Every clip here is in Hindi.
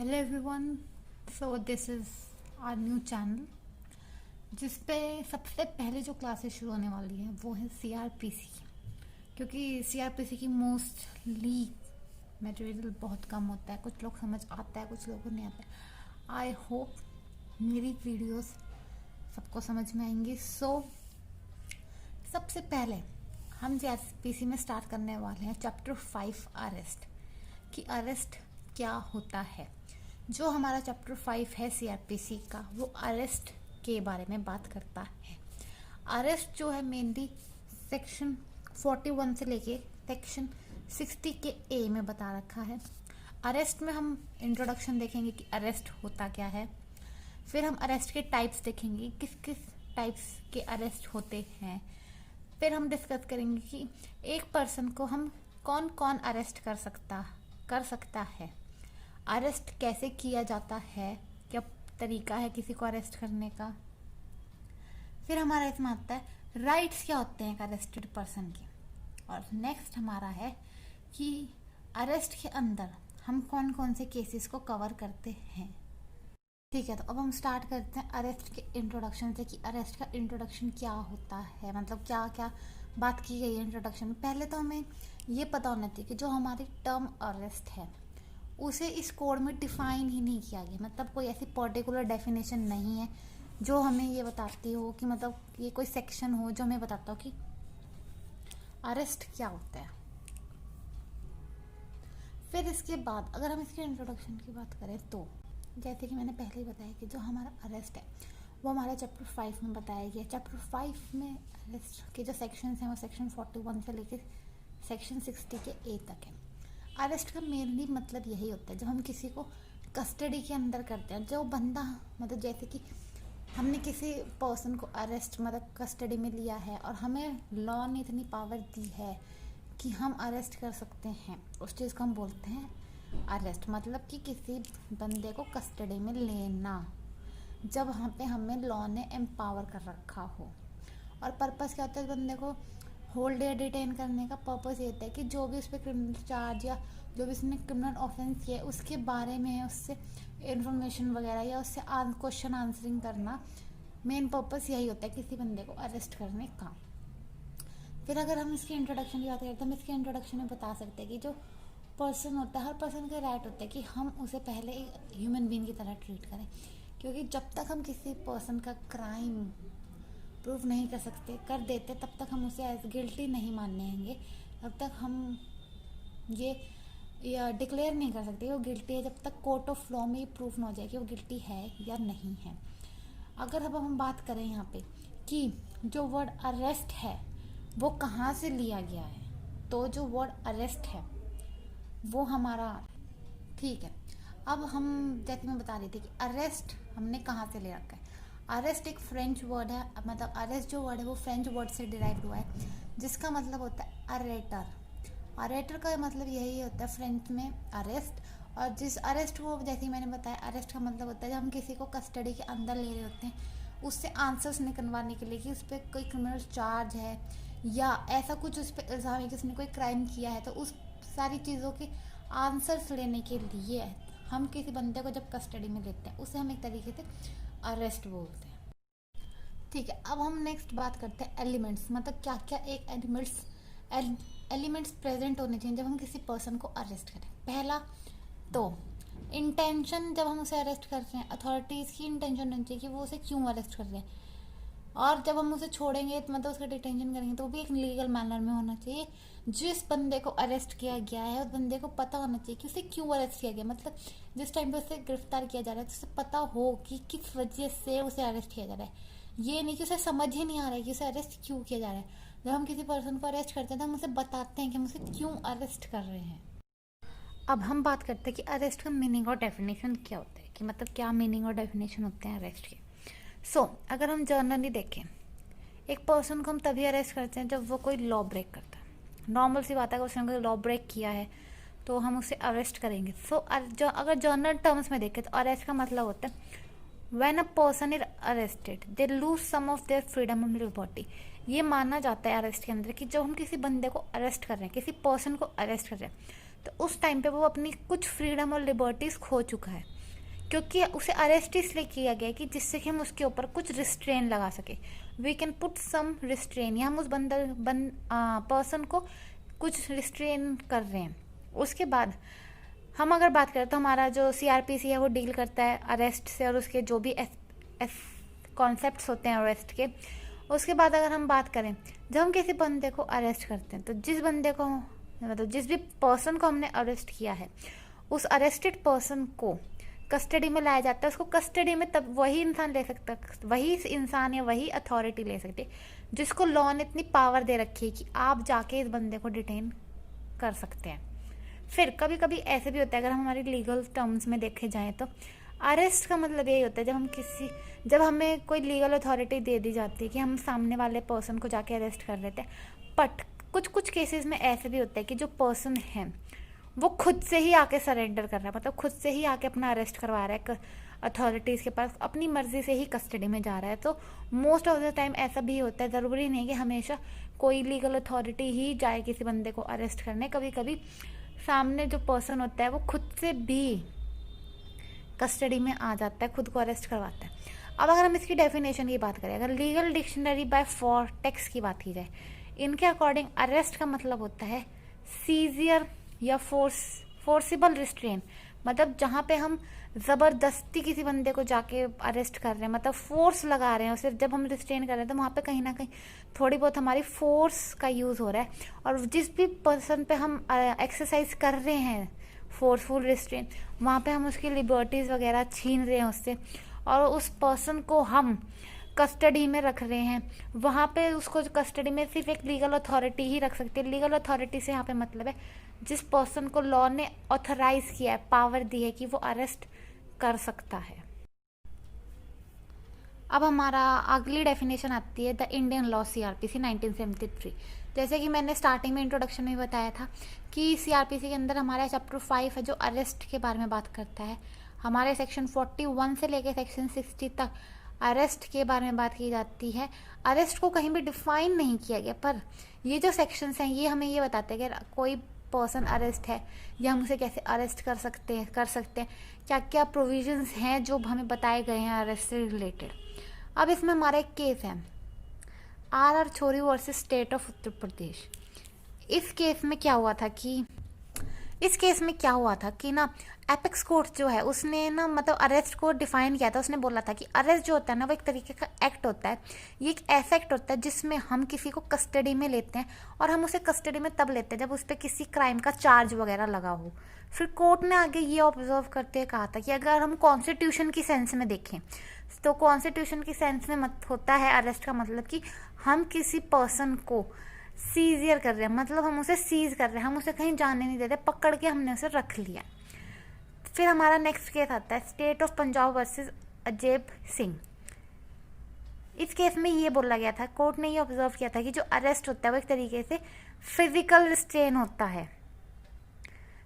Hello everyone. So this is our new channel जिस पे सबसे पहले जो क्लासेस शुरू होने वाली है वो है सीआरपीसी, क्योंकि सीआरपीसी की मोस्टली मटेरियल बहुत कम होता है। कुछ लोग समझ आता है, कुछ लोगों को नहीं आता है। आई होप मेरी वीडियोस सबको समझ में आएंगी। सबसे पहले हम सीआरपीसी में स्टार्ट करने वाले हैं चैप्टर 5 अरेस्ट, कि अरेस्ट क्या होता है। जो हमारा चैप्टर 5 है सीआरपीसी का, वो अरेस्ट के बारे में बात करता है। अरेस्ट जो है मेनली सेक्शन 41 से लेके सेक्शन 60 के ए में बता रखा है। अरेस्ट में हम इंट्रोडक्शन देखेंगे कि अरेस्ट होता क्या है, फिर हम अरेस्ट के टाइप्स देखेंगे, किस किस टाइप्स के अरेस्ट होते हैं। फिर हम डिस्कस करेंगे कि एक पर्सन को हम कौन कौन अरेस्ट कर सकता है, अरेस्ट कैसे किया जाता है, क्या तरीका है किसी को अरेस्ट करने का। फिर हमारा इसमें आता है राइट्स क्या होते हैं एक अरेस्टेड पर्सन के। और नेक्स्ट हमारा है कि अरेस्ट के अंदर हम कौन कौन से केसेस को कवर करते हैं। ठीक है, तो अब हम स्टार्ट करते हैं अरेस्ट के इंट्रोडक्शन से, कि अरेस्ट का इंट्रोडक्शन क्या होता है, मतलब क्या क्या बात की गई है इंट्रोडक्शन में। पहले तो हमें ये पता होना चाहिए कि जो हमारी टर्म अरेस्ट है उसे इस कोड में डिफाइन ही नहीं किया गया, मतलब कोई ऐसी पर्टिकुलर डेफिनेशन नहीं है जो हमें ये बताती हो कि मतलब ये कोई सेक्शन हो जो हमें बताता हो कि अरेस्ट क्या होता है। फिर इसके बाद अगर हम इसके इंट्रोडक्शन की बात करें तो जैसे कि मैंने पहले ही बताया कि जो हमारा अरेस्ट है वो हमारा चैप्टर 5 में बताया गया। चैप्टर 5 में अरेस्ट के जो सेक्शंस हैं वो सेक्शन 41 से लेकर सेक्शन 60 के ए तक है। अरेस्ट का मेनली मतलब यही होता है जब हम किसी को कस्टडी के अंदर करते हैं। जो बंदा मतलब जैसे कि हमने किसी पर्सन को अरेस्ट मतलब कस्टडी में लिया है और हमें लॉ ने इतनी पावर दी है कि हम अरेस्ट कर सकते हैं, उस चीज़ को हम बोलते हैं अरेस्ट। मतलब कि किसी बंदे को कस्टडी में लेना जब वहाँ पे हमें लॉ ने एम्पावर कर रखा हो। और पर्पस क्या होता है बंदे को होल्ड या डिटेन करने का? पर्पस ये होता है कि जो भी उस पर क्रिमिनल चार्ज या जो भी उसने क्रिमिनल ऑफेंस किया है उसके बारे में उससे इंफॉर्मेशन वगैरह या उससे क्वेश्चन आंसरिंग करना। मेन पर्पस यही होता है किसी बंदे को अरेस्ट करने का। फिर अगर हम इसके इंट्रोडक्शन की बात करें तो हम इसके इंट्रोडक्शन में बता सकते हैं कि जो पर्सन होता है, हर पर्सन का राइट होता है कि हम उसे पहले एक ह्यूमन बीइंग की तरह ट्रीट करें, क्योंकि जब तक हम किसी पर्सन का क्राइम प्रूव नहीं कर देते तब तक हम उसे एज गिल्टी नहीं मानेंगे, तब तक हम ये डिक्लेयर नहीं कर सकते वो गिल्टी है, जब तक कोर्ट ऑफ लॉ में प्रूफ ना हो जाए कि वो गिल्टी है या नहीं है। अगर अब हम बात करें यहाँ पे कि जो वर्ड अरेस्ट है वो कहाँ से लिया गया है, तो जो वर्ड अरेस्ट है वो हमारा, ठीक है, अब हम जैसे मैं बता रही थी कि अरेस्ट हमने कहाँ से ले रखा है। अरेस्ट एक फ्रेंच वर्ड है, मतलब अरेस्ट जो वर्ड है वो फ्रेंच वर्ड से डिराइव हुआ है जिसका मतलब होता है अरेटर। अरेटर का मतलब यही होता है फ्रेंच में अरेस्ट। और जिस अरेस्ट को जैसे मैंने बताया, अरेस्ट का मतलब होता है जब हम किसी को कस्टडी के अंदर ले रहे होते हैं उससे आंसर्स निकलवाने के लिए कि उस पर कोई क्रिमिनल चार्ज है या ऐसा कुछ उस पर इल्ज़ाम है कि उसने कोई क्राइम किया है, तो उस सारी चीज़ों के आंसर्स लेने के लिए हम किसी बंदे को जब कस्टडी में लेते हैं उसे हम एक तरीके से अरेस्ट बोलते हैं। ठीक है, अब हम नेक्स्ट बात करते हैं एलिमेंट्स, मतलब क्या क्या एक एलिमेंट्स प्रेजेंट होने चाहिए जब हम किसी पर्सन को अरेस्ट करें। पहला तो इंटेंशन, जब हम उसे अरेस्ट कर रहे हैं अथॉरिटीज़ की इंटेंशन होनी चाहिए कि वो उसे क्यों अरेस्ट कर रहे हैं। और जब हम उसे छोड़ेंगे तो मतलब उसका डिटेंशन करेंगे तो वो भी एक लीगल मैनर में होना चाहिए। जिस बंदे को अरेस्ट किया गया है उस बंदे को पता होना चाहिए कि उसे क्यों अरेस्ट किया गया, मतलब जिस टाइम पे उसे गिरफ्तार किया जा रहा है तो उसे पता हो कि किस वजह से उसे अरेस्ट किया जा रहा है। ये नहीं कि उसे समझ ही नहीं आ रहा है कि उसे अरेस्ट क्यों किया जा रहा है। जब हम किसी पर्सन को अरेस्ट करते हैं तो हम उसे बताते हैं कि हम उसे क्यों अरेस्ट कर रहे हैं। अब हम बात करते हैं कि अरेस्ट का मीनिंग और डेफिनेशन क्या होता है, कि मतलब क्या मीनिंग और डेफिनेशन होते हैं अरेस्ट के। अगर हम जर्नली देखें, एक पर्सन को हम तभी अरेस्ट करते हैं जब वो कोई लॉ ब्रेक करता है। नॉर्मल सी बात है कि उसने कोई लॉ ब्रेक किया है तो हम उसे अरेस्ट करेंगे। अगर जर्नल टर्म्स में देखें तो अरेस्ट का मतलब होता है when a person is arrested they lose some of their freedom of liberty. ये माना जाता है अरेस्ट के अंदर कि जब हम किसी बंदे को अरेस्ट कर रहे हैं, किसी पर्सन को अरेस्ट कर रहे हैं, तो उस टाइम पे वो अपनी कुछ फ्रीडम और लिबर्टीज़ खो चुका है, क्योंकि उसे अरेस्ट इसलिए किया गया कि जिससे कि हम उसके ऊपर कुछ रिस्ट्रेन लगा सके। We can put some restraint, या हम उस पर्सन को कुछ रिस्ट्रेन कर रहे हैं। उसके बाद हम अगर बात करें तो हमारा जो CRPC है वो डील करता है अरेस्ट से और उसके जो भी कॉन्सेप्ट्स होते हैं अरेस्ट के। उसके बाद अगर हम बात करें, जब हम किसी बंदे को अरेस्ट करते हैं तो जिस बंदे को मतलब जिस भी पर्सन को हमने अरेस्ट किया है, उस अरेस्टेड पर्सन को कस्टडी में लाया जाता है। उसको कस्टडी में तब वही इंसान ले सकता है, वही इंसान या वही अथॉरिटी ले सकती है जिसको लॉ ने इतनी पावर दे रखी है कि आप जाके इस बंदे को डिटेन कर सकते हैं। फिर कभी कभी ऐसे भी होता है, अगर हम हमारी लीगल टर्म्स में देखे जाएं तो अरेस्ट का मतलब यही होता है जब हमें कोई लीगल अथॉरिटी दे दी जाती है कि हम सामने वाले पर्सन को जाके अरेस्ट कर लेते हैं। बट कुछ केसेस में ऐसे भी होता है कि जो पर्सन है वो खुद से ही आके सरेंडर कर रहा है, मतलब खुद से ही आके अपना अरेस्ट करवा रहा है अथॉरिटीज़ के पास, अपनी मर्जी से ही कस्टडी में जा रहा है। तो मोस्ट ऑफ द टाइम ऐसा भी होता है, ज़रूरी नहीं कि हमेशा कोई लीगल अथॉरिटी ही जाए किसी बंदे को अरेस्ट करने। कभी कभी सामने जो पर्सन होता है वो खुद से भी कस्टडी में आ जाता है, खुद को अरेस्ट करवाता है। अब अगर हम इसकी डेफिनेशन की बात करें, अगर लीगल डिक्शनरी बाय फोर्टेक्स की बात की जाए, इनके अकॉर्डिंग अरेस्ट का मतलब होता है सीजियर या फोर्सिबल रिस्ट्रेन, मतलब जहाँ पे हम ज़बरदस्ती किसी बंदे को जाके अरेस्ट कर रहे हैं, मतलब फोर्स लगा रहे हैं उसे। जब हम रिस्ट्रेन कर रहे हैं तो वहाँ पे कहीं ना कहीं थोड़ी बहुत हमारी फोर्स का यूज़ हो रहा है, और जिस भी पर्सन पे हम एक्सरसाइज कर रहे हैं फोर्सफुल रिस्ट्रेन, वहाँ पे हम उसकी लिबर्टीज़ वगैरह छीन रहे हैं उससे, और उस पर्सन को हम कस्टडी में रख रहे हैं। वहाँ पे उसको कस्टडी में सिर्फ एक लीगल अथॉरिटी ही रख सकती है। लीगल अथॉरिटी से यहाँ पे मतलब है जिस पर्सन को लॉ ने ऑथराइज किया है, पावर दी है कि वो अरेस्ट कर सकता है। अब हमारा अगली डेफिनेशन आती है द इंडियन लॉ CRPC 1973। जैसे कि मैंने स्टार्टिंग में इंट्रोडक्शन में बताया था कि CRPC के अंदर हमारा चैप्टर 5 है जो अरेस्ट के बारे में बात करता है। हमारे सेक्शन 41 से लेकर सेक्शन 60 तक अरेस्ट के बारे में बात की जाती है। अरेस्ट को कहीं भी डिफाइन नहीं किया गया, पर ये जो सेक्शंस हैं ये हमें ये बताते हैं कि कोई पर्सन अरेस्ट है या हम उसे कैसे अरेस्ट कर सकते हैं, क्या क्या प्रोविजंस हैं जो हमें बताए गए हैं अरेस्ट से रिलेटेड। अब इसमें हमारा एक केस है RR छोरी versus state of Uttar Pradesh. इस केस में क्या हुआ था कि ना एपेक्स कोर्ट जो है उसने ना मतलब अरेस्ट को डिफाइन किया था। उसने बोला था कि अरेस्ट जो होता है ना वो एक तरीके का एक्ट होता है। ये एक ऐसा एक्ट होता है जिसमें हम किसी को कस्टडी में लेते हैं, और हम उसे कस्टडी में तब लेते हैं जब उस पर किसी क्राइम का चार्ज वगैरह लगा हो। फिर कोर्ट ने आगे ये ऑब्जर्व करते हुए कहा था कि अगर हम कॉन्स्टिट्यूशन की सेंस में देखें तो कॉन्स्टिट्यूशन की सेंस में होता है अरेस्ट का मतलब कि हम किसी पर्सन को सीजियर कर रहे हैं, मतलब हम उसे सीज कर रहे हैं, हम उसे कहीं जाने नहीं देते, पकड़ के हमने उसे रख लिया। फिर हमारा नेक्स्ट केस आता है state of Punjab versus Ajaib Singh. इस केस में ये बोला गया था, कोर्ट ने ये ऑब्जर्व किया था कि जो अरेस्ट होता है वो एक तरीके से फिजिकल रिस्ट्रेन होता है।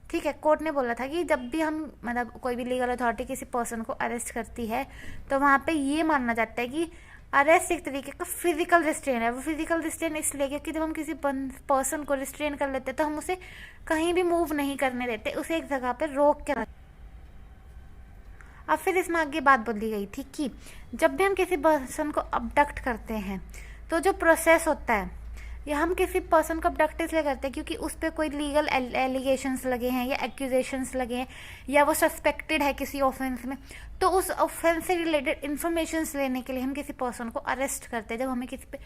ठीक है, कोर्ट ने बोला था कि जब भी हम मतलब कोई भी लीगल अथॉरिटी किसी पर्सन को अरेस्ट करती है तो वहाँ पे ये मानना जाता है कि अरेस्ट एक तरीके का फिजिकल रिस्ट्रेन है। वो फिजिकल रिस्ट्रेन इसलिए क्योंकि जब हम किसी पर्सन को रिस्ट्रेन कर लेते हैं तो हम उसे कहीं भी मूव नहीं करने देते, उसे एक जगह पे रोक के रखते। अब फिर इसमें आगे बात बोली गई थी कि जब भी हम किसी पर्सन को अबडक्ट करते हैं तो जो प्रोसेस होता है, या हम किसी पर्सन को अबडक्ट इसलिए करते हैं क्योंकि उस पर कोई लीगल एलिगेशंस लगे हैं या एक्यूजेशंस लगे हैं या वो सस्पेक्टेड है किसी ऑफेंस में, तो उस ऑफेंस से रिलेटेड इन्फॉर्मेशंस लेने के लिए हम किसी पर्सन को अरेस्ट करते हैं। जब हमें किसी पे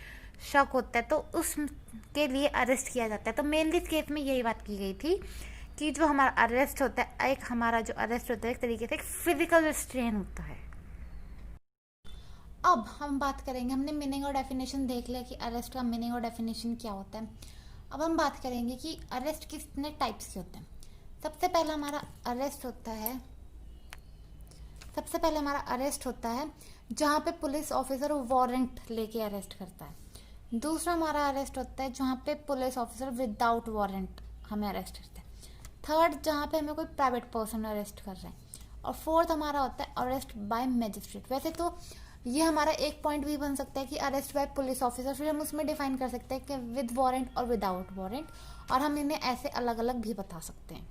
शक होता है तो उसके लिए अरेस्ट किया जाता है। तो मेनली इस केस में यही बात की गई थी कि जो हमारा अरेस्ट होता है, एक तरीके से एक फिजिकल रिस्ट्रेन होता है। अब हम बात करेंगे, हमने मीनिंग और डेफिनेशन देख लिया कि अरेस्ट का मीनिंग और डेफिनेशन क्या होता है। अब हम बात करेंगे कि अरेस्ट कितने टाइप्स के होते हैं। सबसे पहला हमारा अरेस्ट होता है जहाँ पे पुलिस ऑफिसर वारंट लेके अरेस्ट करता है। दूसरा हमारा अरेस्ट होता है जहाँ पे पुलिस ऑफिसर विदाउट वारंट हमें अरेस्ट करता है। थर्ड, जहाँ पे हमें कोई प्राइवेट पर्सन अरेस्ट कर रहे हैं। और फोर्थ हमारा होता है अरेस्ट बाय मैजिस्ट्रेट। वैसे तो ये हमारा एक पॉइंट भी बन सकता है कि अरेस्ट बाय पुलिस ऑफिसर, फिर हम उसमें डिफाइन कर सकते हैं कि विद वारंट और विदाउट वारंट, और हम इन्हें ऐसे अलग अलग भी बता सकते हैं।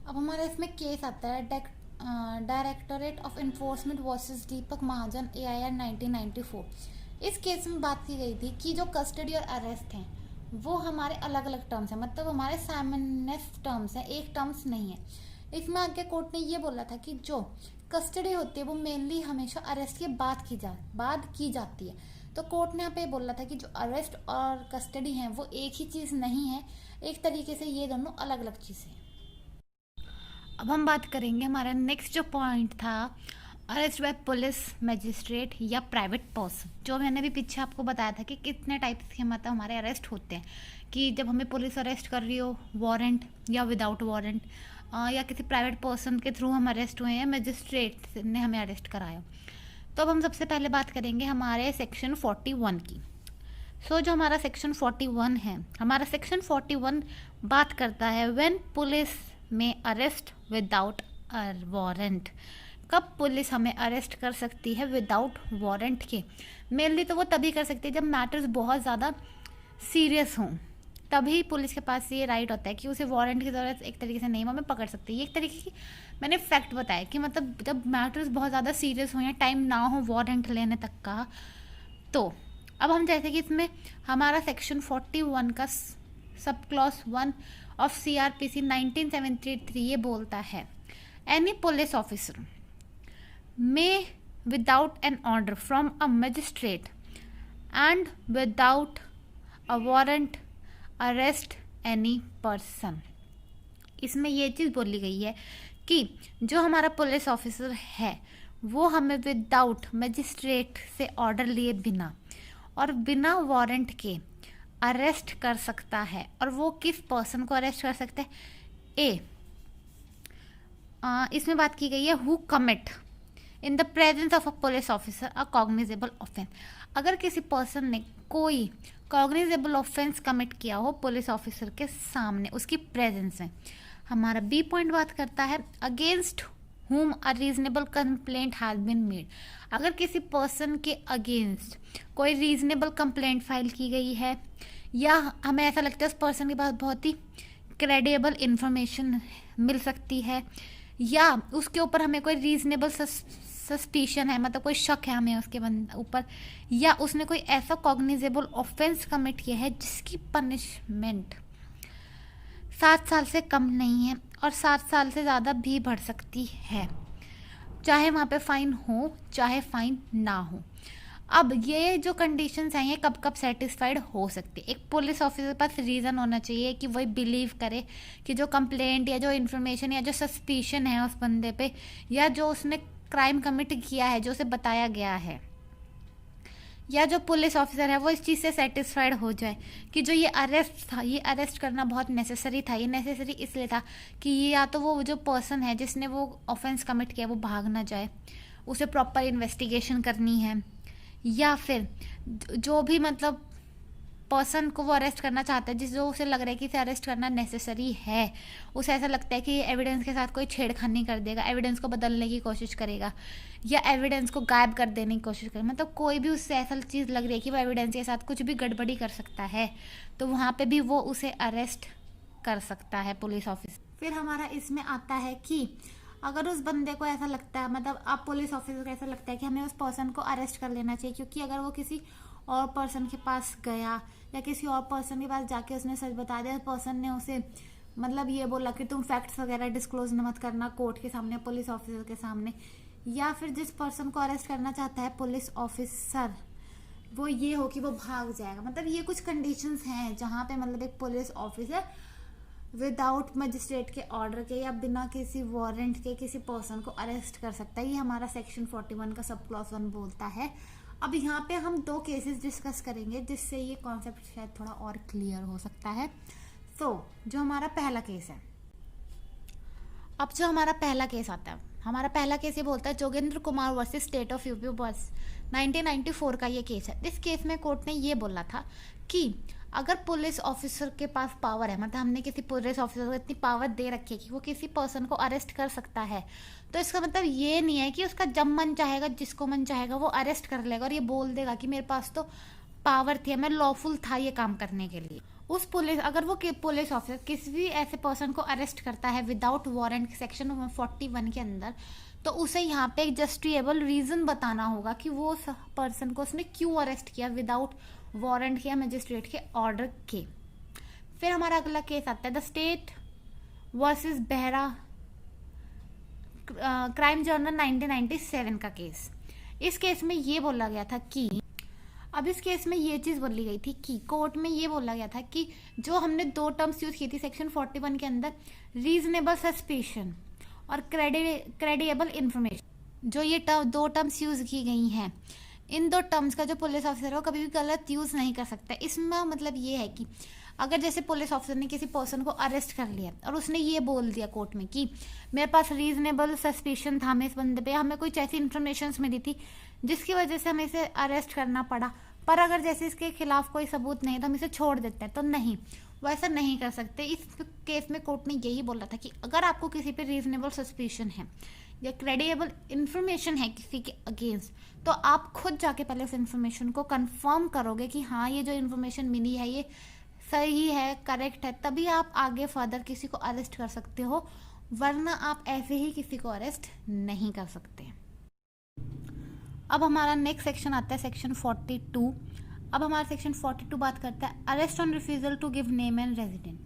अब हमारा इसमें केस आता है directorate of enforcement versus Deepak Mahajan AIR 1994। इस केस में बात की गई थी कि जो कस्टडी और अरेस्ट हैं वो हमारे अलग अलग टर्म्स हैं, मतलब हमारे साइमनस टर्म्स हैं, एक टर्म्स नहीं है। इसमें आगे कोर्ट ने ये बोला था कि जो कस्टडी होती है वो मेनली हमेशा अरेस्ट के बाद की जाती है। तो कोर्ट ने यहाँ पे बोला था कि जो अरेस्ट और कस्टडी हैं वो एक ही चीज़ नहीं है, एक तरीके से ये दोनों अलग अलग चीज़ें हैं। अब हम बात करेंगे हमारा नेक्स्ट जो पॉइंट था, अरेस्ट बाय पुलिस मजिस्ट्रेट या प्राइवेट पर्सन। जो मैंने भी पीछे आपको बताया था कि कितने टाइप्स के मतलब हमारे अरेस्ट होते हैं, कि जब हमें पुलिस अरेस्ट कर रही हो वारंट या विदाउट वारंट, या किसी प्राइवेट पर्सन के थ्रू हम अरेस्ट हुए हैं, मजिस्ट्रेट ने हमें अरेस्ट कराया। तो अब हम सबसे पहले बात करेंगे हमारे सेक्शन 41 की। जो हमारा सेक्शन 41 है, हमारा सेक्शन 41 बात करता है व्हेन पुलिस में अरेस्ट विदाउट वारंट। कब पुलिस हमें अरेस्ट कर सकती है विदाउट वारंट के? मेनली तो वो तभी कर सकती है जब मैटर्स बहुत ज़्यादा सीरियस हों, तभी पुलिस के पास ये राइट होता है कि उसे वारंट की ज़रूरत एक तरीके से नहीं, हमें पकड़ सकती है। ये एक तरीके की मैंने फैक्ट बताया कि मतलब जब मैटर्स बहुत ज़्यादा सीरियस हो या टाइम ना हो वारंट लेने तक का। तो अब हम जैसे कि इसमें हमारा सेक्शन 41 का सब क्लॉज 1 ऑफ CRPC 1973 ये बोलता है, any police officer may without an order from a magistrate and without a warrant arrest any person। इसमें ये चीज़ बोली गई है कि जो हमारा पुलिस ऑफिसर है वो हमें विदाउट मजिस्ट्रेट से ऑर्डर लिए बिना और बिना वारंट के अरेस्ट कर सकता है। और वो किस पर्सन को अरेस्ट कर सकता है? इसमें बात की गई है who commit in the presence of a police officer a cognizable offence. अगर किसी पर्सन ने कोई कॉग्निजेबल ऑफेंस कमिट किया हो पुलिस ऑफिसर के सामने, उसकी प्रेजेंस में। हमारा बी पॉइंट बात करता है against whom a reasonable complaint has been made। अगर किसी पर्सन के अगेंस्ट कोई रीजनेबल कंप्लेंट फाइल की गई है या हमें ऐसा लगता है उस पर्सन के पास बहुत ही क्रेडिबल इंफॉर्मेशन मिल सकती है या उसके ऊपर हमें कोई रीजनेबल सस्पिशन है, मतलब कोई शक है हमें उसके ऊपर, या उसने कोई ऐसा कॉग्निजेबल ऑफेंस कमिट किया है जिसकी पनिशमेंट 7 साल से कम नहीं है और 7 साल से ज़्यादा भी बढ़ सकती है, चाहे वहाँ पे फाइन हो चाहे फाइन ना हो। अब ये जो कंडीशंस हैं ये कब कब सेटिस्फाइड हो सकती है? एक पुलिस ऑफिसर के पास रीज़न होना चाहिए कि वही बिलीव करे कि जो कंप्लेंट या जो इन्फॉर्मेशन या जो सस्पिशन है उस बंदे पे या जो उसने क्राइम कमिट किया है, जो उसे बताया गया है, या जो पुलिस ऑफिसर है वो इस चीज़ से सेटिस्फाइड हो जाए कि जो ये अरेस्ट था, ये अरेस्ट करना बहुत नेसेसरी था। ये नेसेसरी इसलिए था कि ये या तो वो जो पर्सन है जिसने वो ऑफेंस कमिट किया वो भाग ना जाए, उसे प्रॉपर इन्वेस्टिगेशन करनी है, या फिर जो भी मतलब पर्सन को वो अरेस्ट करना चाहता है, जो उसे लग रहा है कि इसे अरेस्ट करना नेसेसरी है, उसे ऐसा लगता है कि एविडेंस के साथ कोई छेड़खानी कर देगा, एविडेंस को बदलने की कोशिश करेगा या एविडेंस को गायब कर देने की कोशिश करेगा, मतलब कोई भी उससे ऐसा चीज़ लग रही है कि वो एविडेंस के साथ कुछ भी गड़बड़ी कर सकता है, तो वहाँ पे भी वो उसे अरेस्ट कर सकता है पुलिस ऑफिसर। फिर हमारा इसमें आता है कि अगर उस बंदे को ऐसा लगता है, मतलब आप पुलिस ऑफिसर को ऐसा लगता है कि हमें उस पर्सन को अरेस्ट कर लेना चाहिए, क्योंकि अगर वो किसी और पर्सन के पास गया या किसी और पर्सन के पास जाके उसने सच बता दिया, पर्सन ने उसे मतलब ये बोला कि तुम फैक्ट्स वगैरह डिस्क्लोज मत करना कोर्ट के सामने, पुलिस ऑफिसर के सामने, या फिर जिस पर्सन को अरेस्ट करना चाहता है पुलिस ऑफिसर वो ये हो कि वो भाग जाएगा। मतलब ये कुछ कंडीशंस हैं जहाँ पे मतलब एक पुलिस ऑफिसर विदाउट मजिस्ट्रेट के ऑर्डर के या बिना किसी वारंट के किसी पर्सन को अरेस्ट कर सकता है। ये हमारा सेक्शन 41 का सब क्लॉज 1 बोलता है। अब यहाँ पे हम 2 केसेस डिस्कस करेंगे जिससे ये कॉन्सेप्ट शायद थोड़ा और क्लियर हो सकता है। तो जो हमारा पहला केस है, अब जो हमारा पहला केस आता है, हमारा पहला केस ये बोलता है Jogendra Kumar versus state of UP बस 1994 का ये केस है। इस केस में कोर्ट ने ये बोला था कि अगर पुलिस ऑफिसर के पास पावर है, मतलब हमने किसी पुलिस ऑफिसर को इतनी पावर दे रखी है कि वो किसी पर्सन को अरेस्ट कर सकता है, तो इसका मतलब ये नहीं है कि उसका जब मन चाहेगा जिसको मन चाहेगा वो अरेस्ट कर लेगा और ये बोल देगा कि मेरे पास तो पावर थी, मैं लॉफुल था ये काम करने के लिए। उस पुलिस अगर वो पुलिस ऑफिसर किसी भी ऐसे पर्सन को अरेस्ट करता है विदाउट वारंट सेक्शन 41 के अंदर, तो उसे यहाँ पे एक जस्टिफिएबल रीजन बताना होगा कि वो उस पर्सन को उसने क्यों अरेस्ट किया विदाउट वारंट या मजिस्ट्रेट के ऑर्डर के। फिर हमारा अगला केस आता है the state versus Behera, crime journal 1997 का केस। इस केस में ये बोला गया था कि अब इस केस में ये चीज़ बोली गई थी कि कोर्ट में ये बोला गया था कि जो हमने दो टर्म्स यूज की थी सेक्शन 41 के अंदर, रीजनेबल सस्पिशन और क्रेडिएबल इंफॉर्मेशन, जो ये दो टर्म्स यूज की गई हैं, इन दो टर्म्स का जो पुलिस ऑफिसर है वो कभी भी गलत यूज नहीं कर सकता। इसमें मतलब ये है कि अगर जैसे पुलिस ऑफिसर ने किसी पर्सन को अरेस्ट कर लिया और उसने ये बोल दिया कोर्ट में कि मेरे पास रीजनेबल सस्पिशन था, हमें इस बंदे पे हमें कुछ ऐसी इन्फॉर्मेशन मिली थी जिसकी वजह से हमें इसे अरेस्ट करना पड़ा, पर अगर जैसे इसके खिलाफ कोई सबूत नहीं तो हम इसे छोड़ देते हैं, तो नहीं, वो ऐसा नहीं कर सकते। इस केस में कोर्ट ने यही बोला था कि अगर आपको किसी पे रीजनेबल सस्पिशन है या क्रेडिएबल इन्फॉर्मेशन है किसी के अगेंस्ट, तो आप खुद जाके पहले उस इन्फॉर्मेशन को कंफर्म करोगे कि हाँ ये जो इन्फॉर्मेशन मिली है ये सही है, करेक्ट है, तभी आप आगे फर्दर किसी को अरेस्ट कर सकते हो, वरना आप ऐसे ही किसी को अरेस्ट नहीं कर सकते। अब हमारा नेक्स्ट सेक्शन आता है सेक्शन 42। अब हमारा सेक्शन 42 बात करता है arrest on refusal to give name and resident.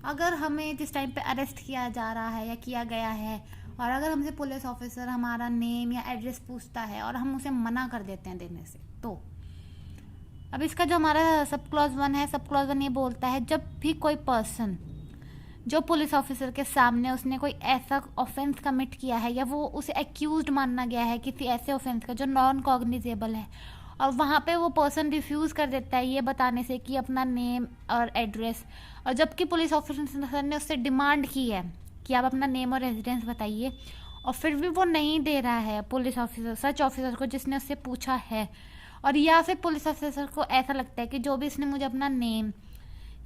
अगर हमें जिस टाइम पे अरेस्ट किया जा रहा है या किया गया है और अगर हमसे पुलिस ऑफिसर हमारा नेम या एड्रेस पूछता है और हम उसे मना कर देते हैं देने से, तो अब इसका जो हमारा सब क्लॉज 1 है, सब क्लॉज 1 ये बोलता है जब भी कोई पर्सन जो पुलिस ऑफिसर के सामने उसने कोई ऐसा ऑफेंस कमिट किया है या वो उसे एक्यूज्ड माना गया है किसी ऐसे ऑफेंस का जो नॉन कॉग्निजेबल है, और वहाँ पे वो पर्सन रिफ्यूज़ कर देता है ये बताने से कि अपना नेम और एड्रेस, और जबकि पुलिस ऑफिसर ने उससे डिमांड की है कि आप अपना नेम और रेजिडेंस बताइए, और फिर भी वो नहीं दे रहा है पुलिस ऑफिसर सच ऑफिसर को जिसने उससे पूछा है, और या फिर पुलिस ऑफिसर को ऐसा लगता है कि जो भी इसने मुझे अपना नेम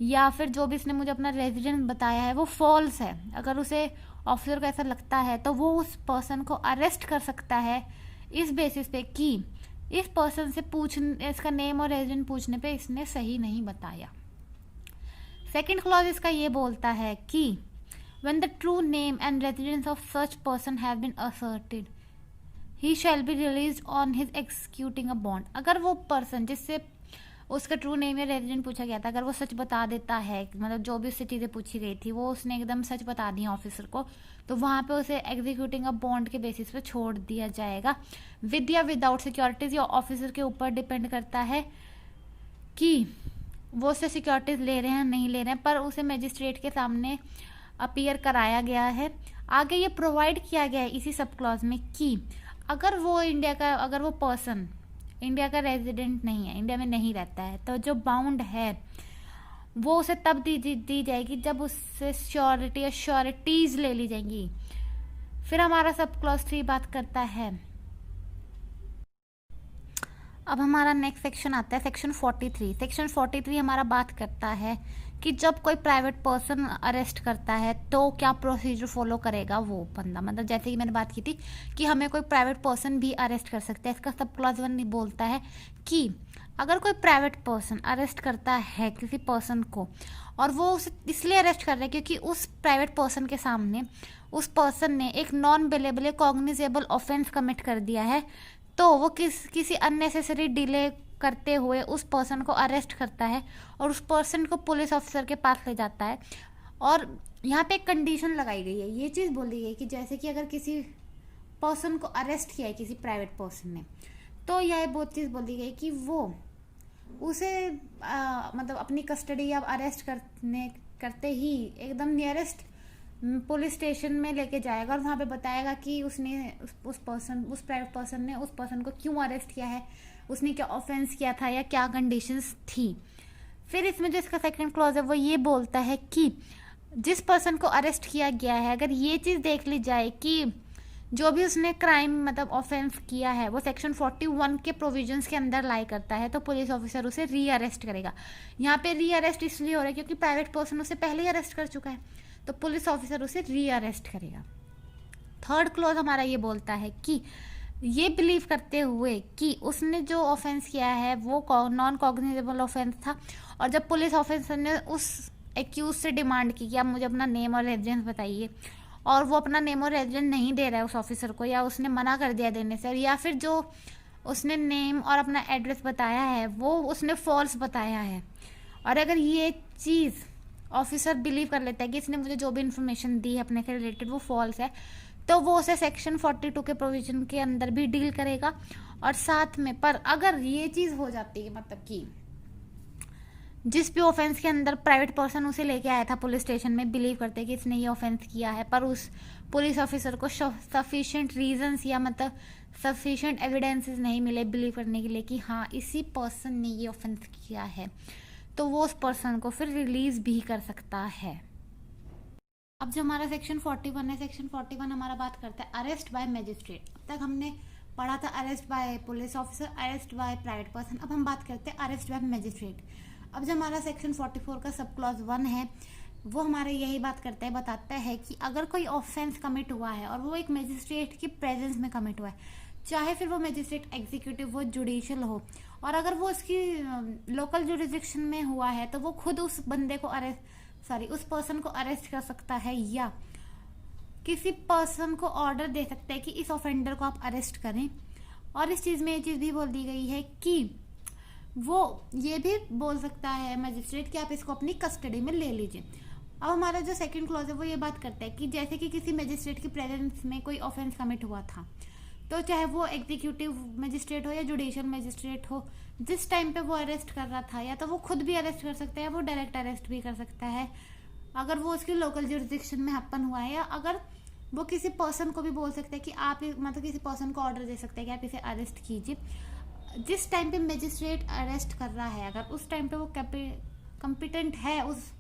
या फिर जो भी इसने मुझे अपना रेजिडेंस बताया है वो फॉल्स है, अगर उसे ऑफिसर को ऐसा लगता है तो वो उस पर्सन को अरेस्ट कर सकता है इस बेसिस पे कि इस पर्सन से इसका नेम और रेजिडेंस पूछने पे इसने सही नहीं बताया। सेकंड क्लॉज इसका ये बोलता है कि when the true name and residence of such person have been asserted, he shall be released on his executing a bond। अगर वो पर्सन जिससे उसका ट्रू नेम या रेजिडेंट पूछा गया था अगर वो सच बता देता है, मतलब जो भी उससे चीज़ें पूछी गई थी वो उसने एकदम सच बता दी ऑफिसर को, तो वहाँ पे उसे एग्जीक्यूटिंग अ बॉन्ड के बेसिस पे छोड़ दिया जाएगा, विद या विदाउट सिक्योरिटीज। या ऑफिसर के ऊपर डिपेंड करता है कि वो उससे सिक्योरिटीज ले रहे हैं नहीं ले रहे हैं, पर उसे मजिस्ट्रेट के सामने अपीयर कराया गया है। आगे ये प्रोवाइड किया गया है इसी सब क्लॉज में कि अगर वो पर्सन इंडिया का रेजिडेंट नहीं है, इंडिया में नहीं रहता है, तो जो बाउंड है वो उसे तब दी जाएगी जब उससे श्योरिटी या श्योरिटीज ले ली जाएंगी। फिर हमारा सब क्लॉज 3 बात करता है, अब हमारा नेक्स्ट सेक्शन आता है सेक्शन 43। सेक्शन 43 हमारा बात करता है कि जब कोई प्राइवेट पर्सन अरेस्ट करता है तो क्या प्रोसीजर फॉलो करेगा वो बंदा, मतलब जैसे कि मैंने बात की थी कि हमें कोई प्राइवेट पर्सन भी अरेस्ट कर सकता है। इसका सब क्लॉज 1 बोलता है कि अगर कोई प्राइवेट पर्सन अरेस्ट करता है किसी पर्सन को और वो उसे इसलिए अरेस्ट कर रहा है क्योंकि उस प्राइवेट पर्सन के सामने उस पर्सन ने एक non bailable cognizable offence commit कर दिया है, तो वो किसी अननेसेसरी डिले करते हुए उस पर्सन को अरेस्ट करता है और उस पर्सन को पुलिस ऑफिसर के पास ले जाता है। और यहाँ पे एक कंडीशन लगाई गई है, ये चीज़ बोली गई कि जैसे कि अगर किसी पर्सन को अरेस्ट किया है किसी प्राइवेट पर्सन ने, तो यह बहुत चीज़ बोली गई कि वो उसे मतलब अपनी कस्टडी या अरेस्ट करते ही एकदम नियरेस्ट पुलिस स्टेशन में लेके जाएगा और वहाँ पे बताएगा कि उसने उस प्राइवेट पर्सन ने उस पर्सन को क्यों अरेस्ट किया है, उसने क्या ऑफेंस किया था या क्या कंडीशंस थी। फिर इसमें जो इसका सेकंड क्लॉज है वो ये बोलता है कि जिस पर्सन को अरेस्ट किया गया है अगर ये चीज़ देख ली जाए कि जो भी उसने क्राइम मतलब ऑफेंस किया है वो सेक्शन 41 के प्रोविजंस के अंदर लाई करता है, तो पुलिस ऑफिसर उसे री अरेस्ट करेगा। यहाँ पे री अरेस्ट इसलिए हो रहा है क्योंकि प्राइवेट पर्सन उसे पहले ही अरेस्ट कर चुका है, तो पुलिस ऑफिसर उसे री अरेस्ट करेगा। थर्ड क्लॉज हमारा ये बोलता है कि ये बिलीव करते हुए कि उसने जो ऑफेंस किया है वो नॉन कॉग्निजेबल ऑफेंस था, और जब पुलिस ऑफिसर ने उस एक्यूज से डिमांड की कि आप मुझे अपना नेम और रेजिडेंस बताइए, और वो अपना नेम और रेजिडेंस नहीं दे रहा है उस ऑफिसर को, या उसने मना कर दिया देने से, या फिर जो उसने नेम और अपना एड्रेस बताया है वो उसने फॉल्स बताया है, और अगर ये चीज़ ऑफिसर बिलीव कर लेता है कि इसने मुझे जो भी इन्फॉर्मेशन दी है अपने के रिलेटेड वो फॉल्स है, तो वो उसे सेक्शन 42 के प्रोविजन के अंदर भी डील करेगा। और साथ में पर अगर ये चीज़ हो जाती है, मतलब कि जिस भी ऑफेंस के अंदर प्राइवेट पर्सन उसे लेके आया था पुलिस स्टेशन में, बिलीव करते हैं कि इसने ये ऑफेंस किया है, पर उस पुलिस ऑफिसर को सफिशिएंट रीजंस या मतलब सफिशिएंट एविडेंसेस नहीं मिले बिलीव करने के लिए कि हाँ इसी पर्सन ने ये ऑफेंस किया है, तो वो उस पर्सन को फिर रिलीज भी कर सकता है। अब जो हमारा सेक्शन 41 है, सेक्शन 41 हमारा बात करता है अरेस्ट बाय मजिस्ट्रेट। अब तक हमने पढ़ा था arrest by police officer, arrest by private person, अब हम बात करते हैं अरेस्ट बाय मजिस्ट्रेट। अब जो हमारा सेक्शन 44 का सब क्लॉज 1 है वो हमारे यही बात करता है, बताता है कि अगर कोई ऑफेंस कमिट हुआ है और वो एक मजिस्ट्रेट की प्रेजेंस में कमिट हुआ है, चाहे फिर वो मजिस्ट्रेट एग्जीक्यूटिव हो, जुडिशियल हो, और अगर वो उसकी लोकल जुरिडिक्शन में हुआ है तो वो खुद उस बंदे को उस पर्सन को अरेस्ट कर सकता है, या किसी पर्सन को ऑर्डर दे सकता है कि इस ऑफेंडर को आप अरेस्ट करें। और इस चीज़ में ये चीज़ भी बोल दी गई है कि वो ये भी बोल सकता है मजिस्ट्रेट कि आप इसको अपनी कस्टडी में ले लीजिए। अब हमारा जो सेकंड क्लॉज है वो ये बात करता है कि जैसे कि किसी मजिस्ट्रेट की प्रेजेंस में कोई ऑफेंस कमिट हुआ था, तो चाहे वो एग्जीक्यूटिव मजिस्ट्रेट हो या जुडिशियल मजिस्ट्रेट हो, जिस टाइम पे वो अरेस्ट कर रहा था या तो वो खुद भी अरेस्ट कर सकता है, वो डायरेक्ट अरेस्ट भी कर सकता है अगर वो उसकी लोकल जुरिडिक्शन में हैपन हुआ है, या अगर वो किसी पर्सन को भी बोल सकता है कि आप मतलब किसी पर्सन को ऑर्डर दे सकते हैं कि आप इसे अरेस्ट कीजिए। जिस टाइम पे मजिस्ट्रेट अरेस्ट कर रहा है, अगर उस टाइम पे वो कॉम्पिटेंट है उस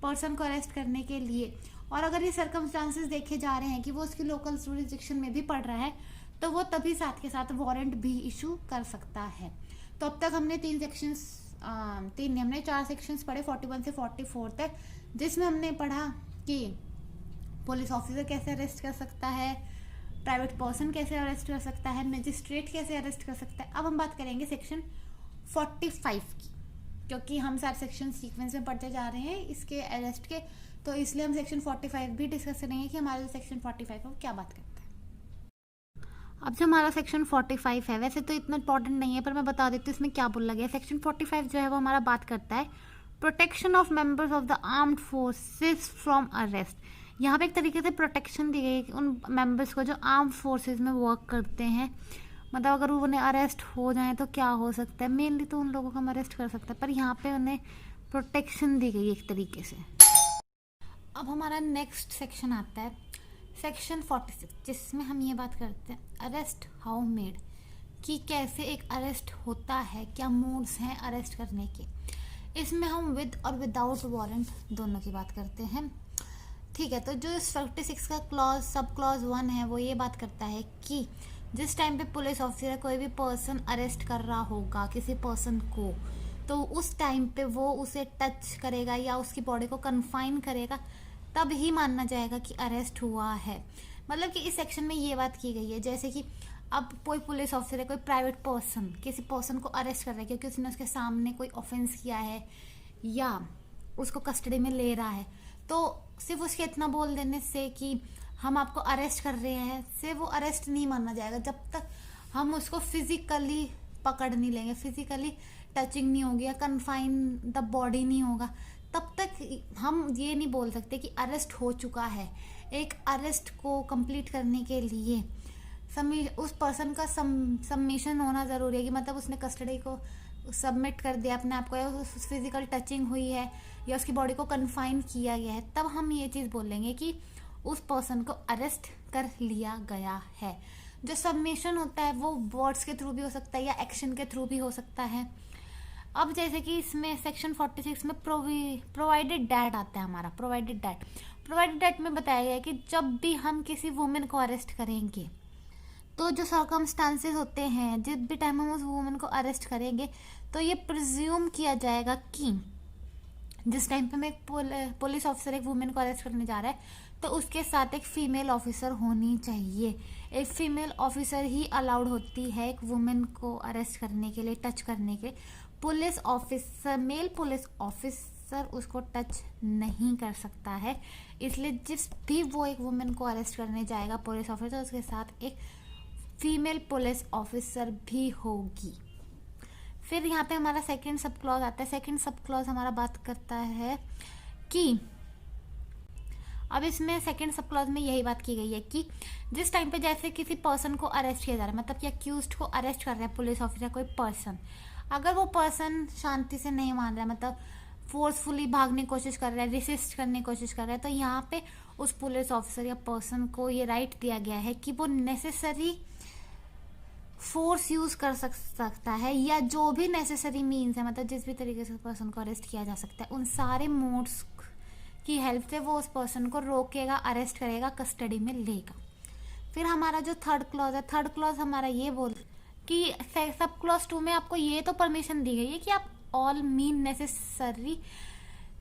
पर्सन को अरेस्ट करने के लिए, और अगर ये सर्कमस्टांसेस देखे जा रहे हैं कि वो उसकी लोकल जुरिडिक्शन में भी पड़ रहा है, तो वो तभी साथ के साथ वारंट भी इशू कर सकता है। तो अब तक हमने हमने 4 सेक्शंस पढ़े 41 से 44 तक, जिसमें हमने पढ़ा कि पुलिस ऑफिसर कैसे अरेस्ट कर सकता है, प्राइवेट पर्सन कैसे अरेस्ट कर सकता है, मजिस्ट्रेट कैसे अरेस्ट कर सकता है। अब हम बात करेंगे सेक्शन 45 की, क्योंकि हम सारे सेक्शन सीक्वेंस में पढ़ते जा रहे हैं इसके अरेस्ट के, तो इसलिए हम सेक्शन 45 भी डिस्कस करेंगे कि हमारा जो सेक्शन 45 है वो क्या बात करता है। अब जो हमारा सेक्शन 45 है वैसे तो इतना इंपॉर्टेंट नहीं है, पर मैं बता देती हूँ इसमें क्या बोला गया। सेक्शन 45 जो है वो हमारा बात करता है protection of members of the armed forces from arrest. यहाँ पे एक तरीके से प्रोटेक्शन दी गई है उन मेंबर्स को जो आर्म फोर्सेस में वर्क करते हैं, मतलब अगर उन्हें अरेस्ट हो जाए तो क्या हो सकता है, मेनली तो उन लोगों को हम अरेस्ट कर सकते हैं, पर यहाँ पे उन्हें प्रोटेक्शन दी गई एक तरीके से। अब हमारा नेक्स्ट सेक्शन आता है सेक्शन 46, जिसमें हम ये बात करते हैं अरेस्ट हाउ मेड, कि कैसे एक अरेस्ट होता है, क्या मोड्स हैं अरेस्ट करने के। इसमें हम विद और विदाउट वारंट दोनों की बात करते हैं, ठीक है। तो जो 46 का क्लॉज सब क्लॉज 1 है वो ये बात करता है कि जिस टाइम पे पुलिस ऑफिसर कोई भी पर्सन अरेस्ट कर रहा होगा किसी पर्सन को, तो उस टाइम पे वो उसे टच करेगा या उसकी बॉडी को कन्फाइन करेगा, तब ही मानना जाएगा कि अरेस्ट हुआ है। मतलब कि इस सेक्शन में ये बात की गई है, जैसे कि अब कोई पुलिस ऑफिसर है, कोई प्राइवेट पर्सन किसी पर्सन को अरेस्ट कर रहा है क्योंकि उसने उसके सामने कोई ऑफेंस किया है या उसको कस्टडी में ले रहा है, तो सिर्फ उसके इतना बोल देने से कि हम आपको अरेस्ट कर रहे हैं से वो अरेस्ट नहीं माना जाएगा, जब तक हम उसको फिजिकली पकड़ नहीं लेंगे, फिजिकली टचिंग नहीं होगी या कन्फाइन द बॉडी नहीं होगा, तब तक हम ये नहीं बोल सकते कि अरेस्ट हो चुका है। एक अरेस्ट को कंप्लीट करने के लिए उस पर्सन का सबमिशन होना ज़रूरी है, कि मतलब उसने कस्टडी को सबमिट कर दिया अपने आप को, या फिजिकल टचिंग हुई है या उसकी बॉडी को कन्फाइन किया गया है, तब हम ये चीज़ बोलेंगे कि उस पर्सन को अरेस्ट कर लिया गया है। जो सबमिशन होता है वो वर्ड्स के थ्रू भी हो सकता है या एक्शन के थ्रू भी हो सकता है। अब जैसे कि इसमें सेक्शन 46 में प्रोवाइडेड डैट आता है हमारा, प्रोवाइडेड डैट में बताया गया है कि जब भी हम किसी वुमेन को अरेस्ट करेंगे, तो जो सर्कमस्टांसेस होते हैं जिस भी टाइम हम उस वुमेन को अरेस्ट करेंगे, तो ये प्रिज्यूम किया जाएगा कि जिस टाइम पे मैं पुलिस ऑफिसर एक वुमेन को अरेस्ट करने जा रहा है, तो उसके साथ एक फीमेल ऑफिसर होनी चाहिए। एक फीमेल ऑफिसर ही अलाउड होती है एक वुमेन को अरेस्ट करने के लिए, टच करने के लिए। Police officer, male police officer उसको टच नहीं कर सकता है। इसलिए जिस भी वो एक वुमेन को अरेस्ट करने जाएगा पुलिस ऑफिसर, उसके साथ एक फीमेल पुलिस ऑफिसर भी होगी। फिर यहाँ पे हमारा सेकंड सब क्लॉज आता है। सेकंड सब क्लॉज हमारा बात करता है कि अब इसमें सेकंड सब क्लॉज में यही बात की गई है कि जिस टाइम पे जैसे किसी पर्सन को अरेस्ट किया जा रहा है, मतलब कि अक्यूज्ड को अरेस्ट कर रहा है पुलिस ऑफिसर कोई पर्सन, अगर वो पर्सन शांति से नहीं मान रहा है, मतलब फोर्सफुली भागने की कोशिश कर रहा है, रेसिस्ट करने की कोशिश कर रहा है, तो यहाँ पे उस पुलिस ऑफिसर या पर्सन को ये राइट दिया गया है कि वो नेसेसरी फोर्स यूज कर सकता है, या जो भी नेसेसरी मीन्स है, मतलब जिस भी तरीके से पर्सन को अरेस्ट किया जा सकता है, उन सारे मोड्स की हेल्प से वो उस पर्सन को रोकेगा, अरेस्ट करेगा, कस्टडी में लेगा। फिर हमारा जो थर्ड क्लॉज है, थर्ड क्लॉज हमारा ये बोल कि सब क्लॉज 2 में आपको ये तो परमिशन दी गई है कि आप ऑल मीन नेसेसरी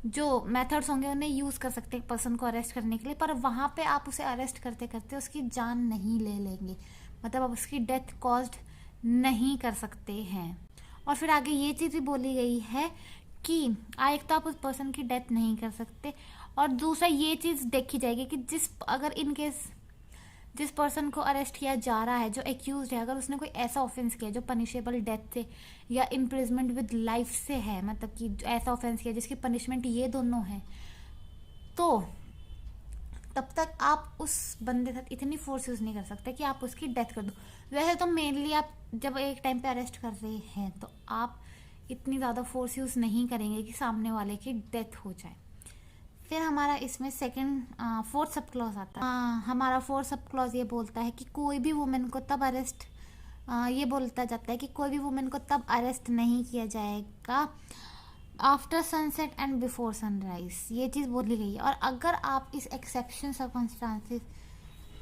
जो मेथड्स होंगे उन्हें यूज कर सकते हैं पर्सन को अरेस्ट करने के लिए, पर वहां पे आप उसे अरेस्ट करते करते उसकी जान नहीं ले लेंगे, मतलब आप उसकी डेथ कॉज्ड नहीं कर सकते हैं। और फिर आगे ये चीज भी बोली गई है कि एक तो आप उस पर्सन की डेथ नहीं कर सकते, और दूसरा ये चीज देखी जाएगी कि अगर इन केस जिस पर्सन को अरेस्ट किया जा रहा है, जो एक्यूज है, अगर उसने कोई ऐसा ऑफेंस किया जो पनिशेबल डेथ से या इम्प्रिजमेंट विद लाइफ से है, मतलब कि ऐसा ऑफेंस किया जिसकी पनिशमेंट ये दोनों है, तो तब तक आप उस बंदे के साथ इतनी फोर्स यूज नहीं कर सकते कि आप उसकी डेथ कर दो। वैसे तो मेनली आप जब एक टाइम पे अरेस्ट कर रहे हैं तो आप इतनी ज़्यादा फोर्स यूज नहीं करेंगे कि सामने वाले की डेथ हो जाए। फिर हमारा इसमें फोर्थ सब क्लॉज आता है। हमारा फोर्थ सब क्लॉज ये बोलता है कि कोई भी वुमेन को तब अरेस्ट, ये बोलता जाता है कि कोई भी वुमेन को तब अरेस्ट नहीं किया जाएगा after sunset and before sunrise, ये चीज़ बोली गई है। और अगर आप इस एक्सेप्शन सर्कमस्टांसेस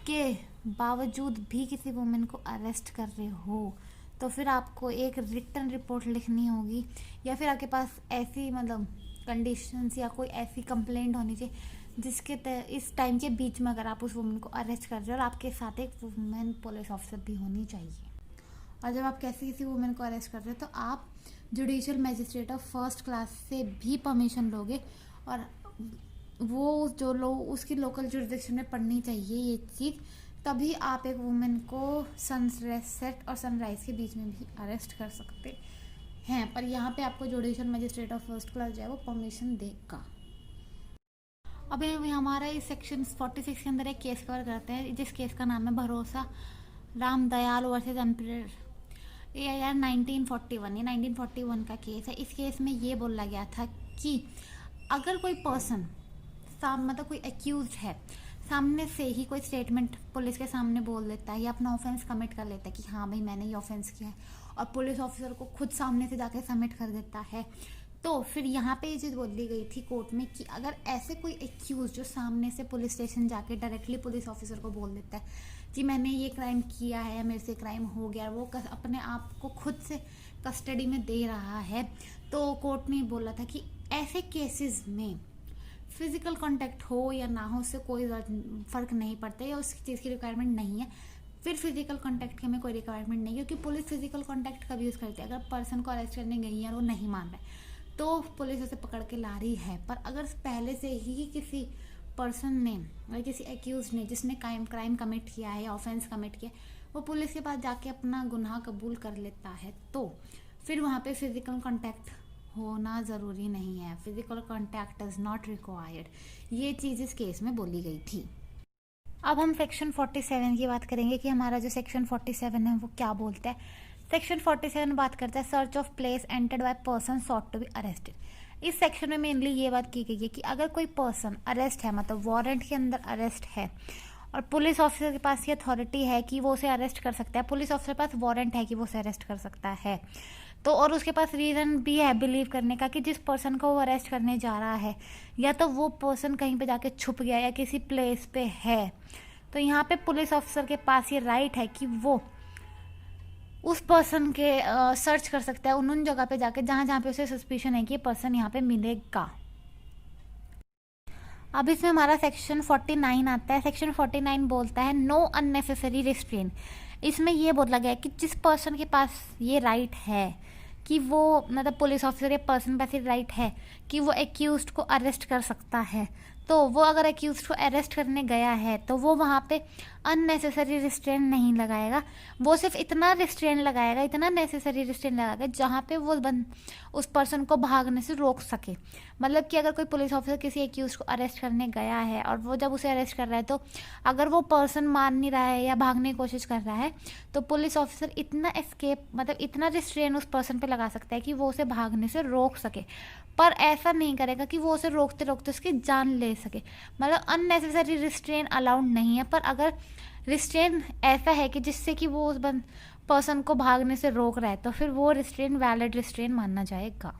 के बावजूद भी किसी वुमेन को अरेस्ट कर रहे हो तो फिर आपको एक रिटन रिपोर्ट लिखनी होगी, या फिर आपके पास ऐसी मतलब कंडीशंस या कोई ऐसी कंप्लेंट होनी चाहिए जिसके इस टाइम के बीच में अगर आप उस वुमेन को अरेस्ट कर रहे हो और आपके साथ एक वुमेन पुलिस ऑफिसर भी होनी चाहिए। और जब आप किसी वुमेन को अरेस्ट कर रहे हो तो आप judicial magistrate of first class से भी परमिशन लोगे, और वो जो लोग उसकी लोकल जुरिडिक्शन में पढ़नी चाहिए ये चीज़, तभी आप एक वुमेन को सनसेट और सनराइज के बीच में भी अरेस्ट कर सकते हैं। पर यहाँ पे आपको judicial magistrate of first class जो है वो परमिशन देगा। अब हमारा इस सेक्शन 46 के अंदर एक केस कवर करते हैं, जिस केस का नाम है भरोसा Ram Dayal versus emperor AIR 1941। ये 1941 का केस है। इस केस में ये बोला गया था कि अगर कोई पर्सन मतलब कोई एक्यूज है, सामने से ही कोई स्टेटमेंट पुलिस के सामने बोल देता है या अपना ऑफेंस कमिट कर लेता है कि हाँ भाई मैंने ये ऑफेंस किया है, और पुलिस ऑफिसर को खुद सामने से जाकर सबमिट कर देता है, तो फिर यहाँ पे ये चीज़ बोली गई थी कोर्ट में कि अगर ऐसे कोई एक्यूज जो सामने से पुलिस स्टेशन जाके डायरेक्टली पुलिस ऑफिसर को बोल देता है कि मैंने ये क्राइम किया है, मेरे से क्राइम हो गया, वो अपने आप को खुद से कस्टडी में दे रहा है, तो कोर्ट ने बोला था कि ऐसे केसेस में फिजिकल कांटेक्ट हो या ना हो उससे कोई फर्क नहीं पड़ता, या उस चीज़ की रिक्वायरमेंट नहीं है। फिर फिजिकल कांटेक्ट की हमें कोई रिक्वायरमेंट नहीं है, क्योंकि पुलिस फिजिकल कांटेक्ट कभी यूज़ करती है। अगर पर्सन को अरेस्ट करने गई है और वो नहीं मान रहा है तो पुलिस उसे पकड़ के ला रही है। पर अगर पहले से ही किसी पर्सन ने या किसी एक्यूज ने जिसने क्राइम कमिट किया है या ऑफेंस कमिट किया है, वो पुलिस के पास जाके अपना गुनाह कबूल कर लेता है, तो फिर वहाँ पे फिजिकल कांटेक्ट होना ज़रूरी नहीं है। Physical contact is not required, ये चीज़ इस केस में बोली गई थी। अब हम सेक्शन 47 की बात करेंगे कि हमारा जो सेक्शन 47 है वो क्या बोलता है। सेक्शन 47 बात करता है search of place entered by person sought to be arrested. इस सेक्शन में मेनली ये बात की गई है कि अगर कोई पर्सन अरेस्ट है, मतलब वारंट के अंदर अरेस्ट है, और पुलिस ऑफिसर के पास ये अथॉरिटी है कि वो उसे अरेस्ट कर सकता है, पुलिस ऑफिसर के पास वारंट है कि वो उसे अरेस्ट कर सकता है, तो और उसके पास रीज़न भी है बिलीव करने का कि जिस पर्सन को वो अरेस्ट करने जा रहा है या तो वो पर्सन कहीं पे जाके छुप गया या किसी प्लेस पे है, तो यहाँ पे पुलिस ऑफिसर के पास ये राइट है कि वो उस पर्सन के सर्च कर सकता है उन जगह पे जाके जहाँ पे उसे सस्पिशन है कि ये पर्सन यहाँ पे मिलेगा। अब इसमें हमारा सेक्शन 49 आता है। सेक्शन 49 बोलता है नो अननेसेसरी रिस्ट्रेन। इसमें ये बोला गया है कि जिस पर्सन के पास ये राइट है कि वो मतलब पुलिस ऑफिसर या पर्सन पास ये राइट है कि वो एक्यूज्ड को अरेस्ट कर सकता है, तो वो अगर एक्यूज्ड को अरेस्ट करने गया है तो वो वहाँ पे अननेसेसरी रिस्ट्रेन नहीं लगाएगा। वो सिर्फ इतना रिस्ट्रेन लगाएगा, इतना नेसेसरी रिस्ट्रेन लगाएगा जहाँ पे वो उस पर्सन को भागने से रोक सके। मतलब कि अगर कोई पुलिस ऑफिसर किसी एक्यूज्ड को अरेस्ट करने गया है और वो जब उसे अरेस्ट कर रहा है तो अगर वो पर्सन मान नहीं रहा है या भागने की कोशिश कर रहा है तो पुलिस ऑफिसर इतना एस्केप मतलब इतना रिस्ट्रेन उस पर्सन पे लगा सकता है कि वो उसे भागने से रोक सके, पर ऐसा नहीं करेगा कि वो उसे रोकते रोकते उसकी जान ले सके। मतलब अननेसेसरी रिस्ट्रेन अलाउड नहीं है, पर अगर रिस्ट्रेन ऐसा है कि जिससे कि वो उस पर्सन को भागने से रोक रहा है तो फिर वो रिस्ट्रेन वैलिड रिस्ट्रेन माना जाएगा।